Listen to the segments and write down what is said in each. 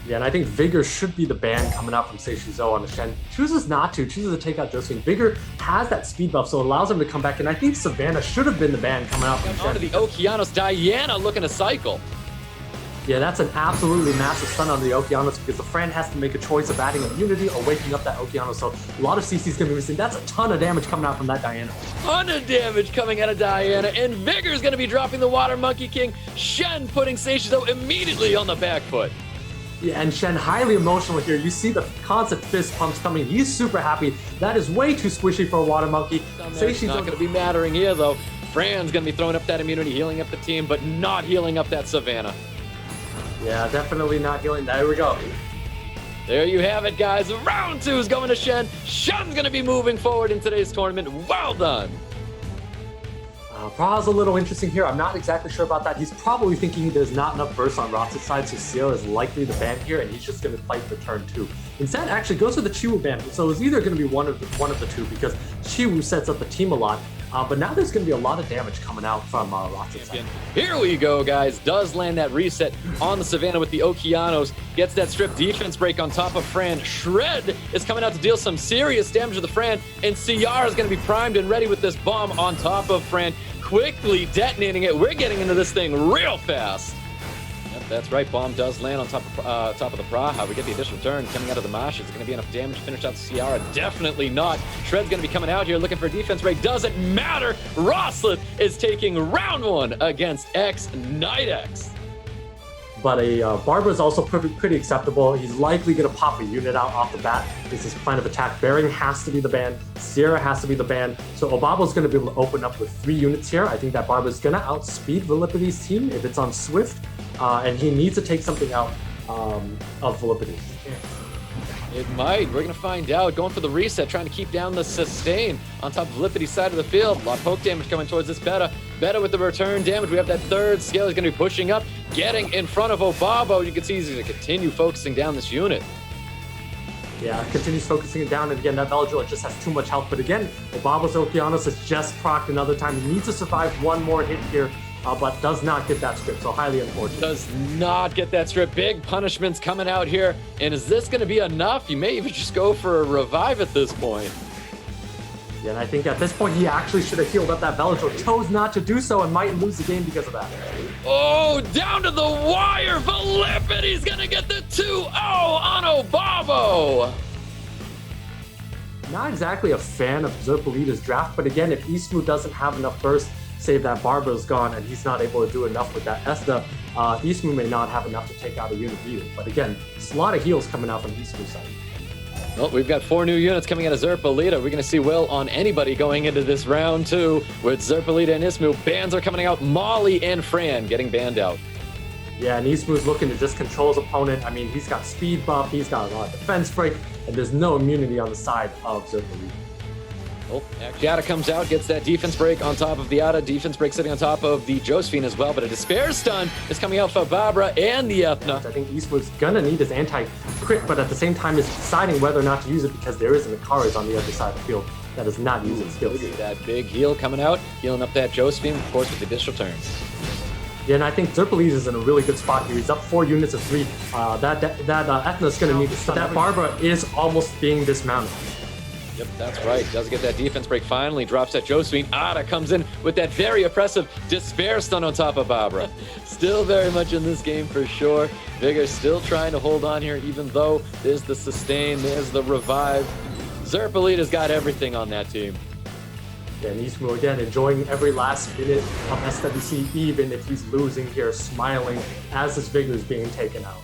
Yeah, and I think Vigor should be the ban coming out from Seishizo on the Shen. Chooses not to, chooses to take out Josephine. Vigor has that speed buff, so it allows him to come back. And I think Savannah should have been the ban coming out from Shen. Onto the Okeanos, Diana looking to cycle. Yeah, that's an absolutely massive stun on the Okeanos because the Fran has to make a choice of adding immunity or waking up that Okeanos. So a lot of CC's going to be missing. That's a ton of damage coming out from that Diana. Ton of damage coming out of Diana, and Vigor's going to be dropping the Water Monkey King. Shen putting Seishizo immediately on the back foot. Yeah, and Shen highly emotional here. You see the constant fist pumps coming. He's super happy. That is way too squishy for a Water Monkey. It's not going to be mattering here, though. Fran's going to be throwing up that immunity, healing up the team, but not healing up that Savannah. Yeah, definitely not healing. There we go. There you have it, guys. Round 2 is going to Shen. Shen's going to be moving forward in today's tournament. Well done. Praha's a little interesting here. I'm not exactly sure about that. He's probably thinking there's not enough burst on Rox's side, so Sierra is likely the ban here, and he's just going to fight for turn 2. Instead, actually goes for the Chiwu ban, so it's either going to be one of the two because Chiwu sets up the team a lot. But now there's going to be a lot of damage coming out from Rox's side. Here we go, guys. Does land that reset on the Savannah with the Okeanos. Gets that strip defense break on top of Fran. Shred is coming out to deal some serious damage to the Fran. And Ciara is going to be primed and ready with this bomb on top of Fran. Quickly detonating it. We're getting into this thing real fast. Yep, that's right. Bomb does land on top of the Praha. We get the additional turn coming out of the Mash. Is it going to be enough damage to finish out Ciara? Definitely not. Shred's going to be coming out here looking for a defense break. Doesn't matter. Roslith is taking round 1 against X-Night-X. But a Barbara is also pretty acceptable. He's likely going to pop a unit out off the bat. This is plan of attack. Bearing has to be the ban. Sierra has to be the ban. So Obabo's going to be able to open up with 3 units here. I think that Barbara's going to outspeed Vellipides' team if it's on Swift. And he needs to take something out of Vellipides. It might. We're going to find out. Going for the reset, trying to keep down the sustain on top of Vellipides' side of the field. A lot of poke damage coming towards this Beta. Beta with the return damage. We have that third scale. He's going to be pushing up, getting in front of Obabo. You can see he's going to continue focusing down this unit. Yeah, continues focusing it down, and again, that Bellator just has too much health. But again, Obabo's Okeanos has just procced another time. He needs to survive one more hit here, but does not get that strip, so highly unfortunate. Does not get that strip. Big punishments coming out here, and is this going to be enough? You may even just go for a revive at this point. Yeah, and I think at this point, he actually should have healed up that Bellator. Chose not to do so and might lose the game because of that. Oh, down to the wire. Vellipides going to get the 2-0 on Obabo. Not exactly a fan of Zerpolita's draft, but again, if Eastmu doesn't have enough burst, save that Barbara's gone and he's not able to do enough with that Esda, Eastmu may not have enough to take out a unit either. But again, it's a lot of heals coming out from Eastmu's side. Well, we've got 4 new units coming out of Zerpolita. We're going to see will on anybody going into this round 2 with Zerpolita and Ismu. Bans are coming out. Molly and Fran getting banned out. Yeah, and Eastmu's looking to just control his opponent. I mean, he's got speed buff, he's got a lot of defense break, and there's no immunity on the side of Zerpolita. Oh, Yada comes out, gets that defense break on top of the Yada. Defense break sitting on top of the Josephine as well, but a Despair stun is coming out for Barbara and the Ethna. I think Eastwood's gonna need his anti-crit, but at the same time is deciding whether or not to use it because there is an Akari's on the other side of the field that is not using skills. Look at that big heal coming out, healing up that Josephine, of course, with the additional turns. Yeah, and I think Zerpolides is in a really good spot here. He's up 4 units of 3. That Ethna's gonna need to stun. That Barbara is almost being dismounted. Yep, that's right. Does get that defense break finally. Drops that Josephine. Ada comes in with that very oppressive Despair stun on top of Barbara. Still very much in this game for sure. Vigor still trying to hold on here, even though there's the sustain, there's the revive. Zerpolita's got everything on that team. Yeah, and Eastmu again enjoying every last minute of SWC, even if he's losing here, smiling as his Vigor is being taken out.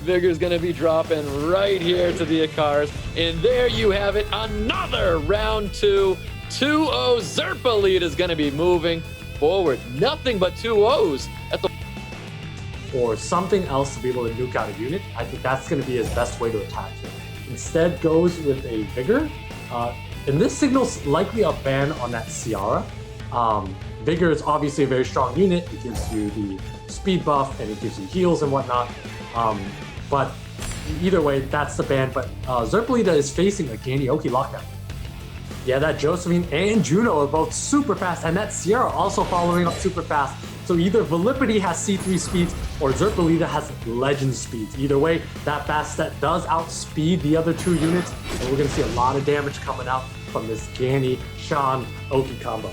Vigor's going to be dropping right here to the Akars. And there you have it. Another round 2. 2-0. Zerpolita is going to be moving forward. Nothing but 2-0s at the... Or something else to be able to nuke out a unit. I think that's going to be his best way to attack here. Instead goes with a Vigor. And this signals likely a ban on that Ciara. Vigor is obviously a very strong unit. It gives you the speed buff and it gives you heals and whatnot. But either way, that's the ban. But Zerpolita is facing a Ganyoki lockdown. Yeah, that Josephine and Juno are both super fast, and that Sierra also following up super fast. So either Velipity has C3 speeds or Zerpalita has legend speeds. Either way, that fast set does outspeed the other two units, and we're going to see a lot of damage coming out from this Ganny, Sean, Oki combo.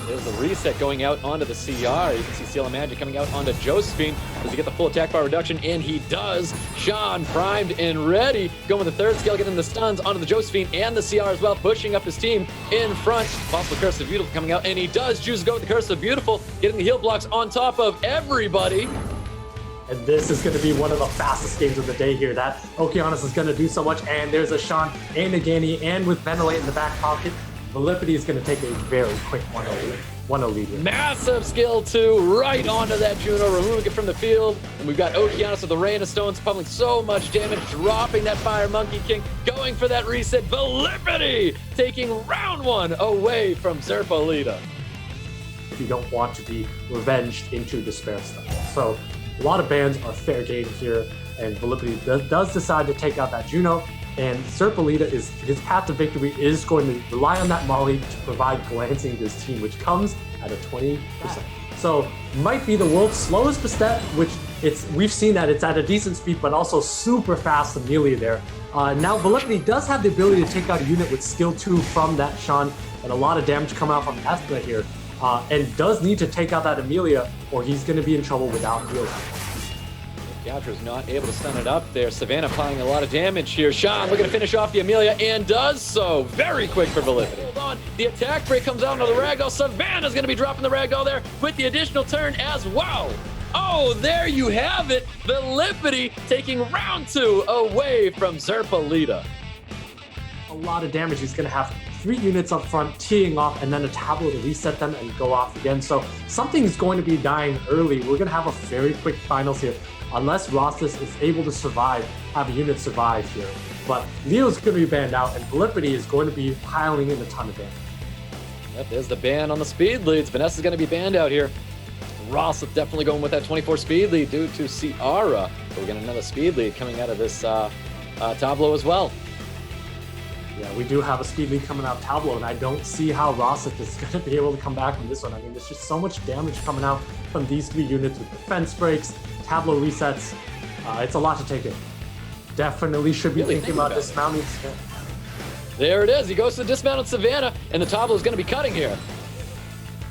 There's the reset going out onto the CR. You can see Seal of Magic coming out onto Josephine. Does he get the full attack bar reduction? And he does. Sean primed and ready. Going with the third skill, getting the stuns onto the Josephine and the CR as well, pushing up his team in front. Possible Curse of Beautiful coming out, and he does choose to go with the Curse of Beautiful, getting the heal blocks on top of everybody. And this is going to be one of the fastest games of the day here. That Okeanos is going to do so much, and there's a Sean and a Ganny, and with Ventilate in the back pocket, Velipity is going to take a very quick 1-0 lead here. Massive skill 2 right onto that Juno, removing it from the field. And we've got Okeanos with the Rain of Stones pummeling so much damage, dropping that Fire Monkey King, going for that reset. Velipity taking round 1 away from Zerpalita. If you don't want to be revenged into despair stuff. So a lot of bans are fair game here, and Velipity does decide to take out that Juno. And Zerpalita his path to victory is going to rely on that Molly to provide glancing to his team, which comes at a 20%. So might be the world's slowest Bastet, which we've seen that it's at a decent speed, but also super fast Amelia there. Now Velipity does have the ability to take out a unit with skill 2 from that Sean, and a lot of damage coming out from Ethna here, and does need to take out that Amelia, or he's going to be in trouble without healing. Goucher's not able to stun it up there. Savannah applying a lot of damage here. Sean looking to finish off the Amelia, and does so. Very quick for Velipity. Hold on. The attack break comes out onto the Ragdoll. Savannah's going to be dropping the Ragdoll there with the additional turn as well. Oh, there you have it. Velipity taking round 2 away from Zerpalita. A lot of damage. He's going to have 3 units up front teeing off, and then a tableau to reset them and go off again. So something's going to be dying early. We're going to have a very quick finals here, unless Rostas is able to survive, have a unit survive here. But Leo's going to be banned out, and Velipity is going to be piling in a ton of damage. Yep, there's the ban on the speed leads. Vanessa's going to be banned out here. Ross is definitely going with that 24 speed lead due to Ciara. But we got another speed lead coming out of this tableau as well. Yeah, we do have a speed lead coming out of Tableau, and I don't see how Rossif is going to be able to come back from this one. I mean, there's just so much damage coming out from these 3 units with defense breaks, Tableau resets. It's a lot to take in. Definitely should be thinking about dismounting Savannah. There it is. He goes to the dismounted Savannah, and the Tableau is going to be cutting here.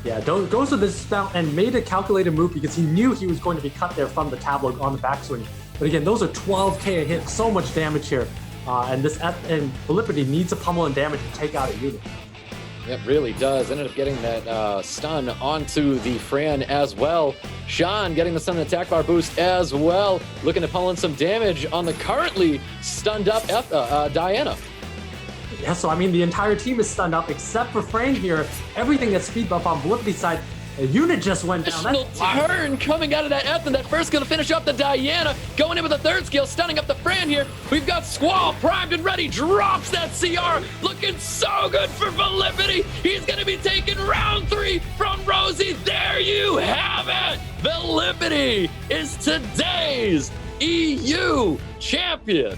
Yeah, goes to the dismount and made a calculated move because he knew he was going to be cut there from the Tableau on the backswing. But again, those are 12k a hit, so much damage here. And Velipity needs a pummel and damage to take out a unit. It really does. Ended up getting that stun onto the Fran as well. Sean getting the stun and attack bar boost as well. Looking to pummel in some damage on the currently stunned up Diana. Yeah, so I mean, the entire team is stunned up except for Fran here. Everything gets speed buff on Velipity's side. A unit just went down. Additional turn coming out of that Ethan. That first skill to finish up the Diana. Going in with the third skill, stunning up the Fran here. We've got Squall primed and ready. Drops that CR. Looking so good for Velipity. He's going to be taking round 3 from Rosie. There you have it. Velipity is today's EU champion.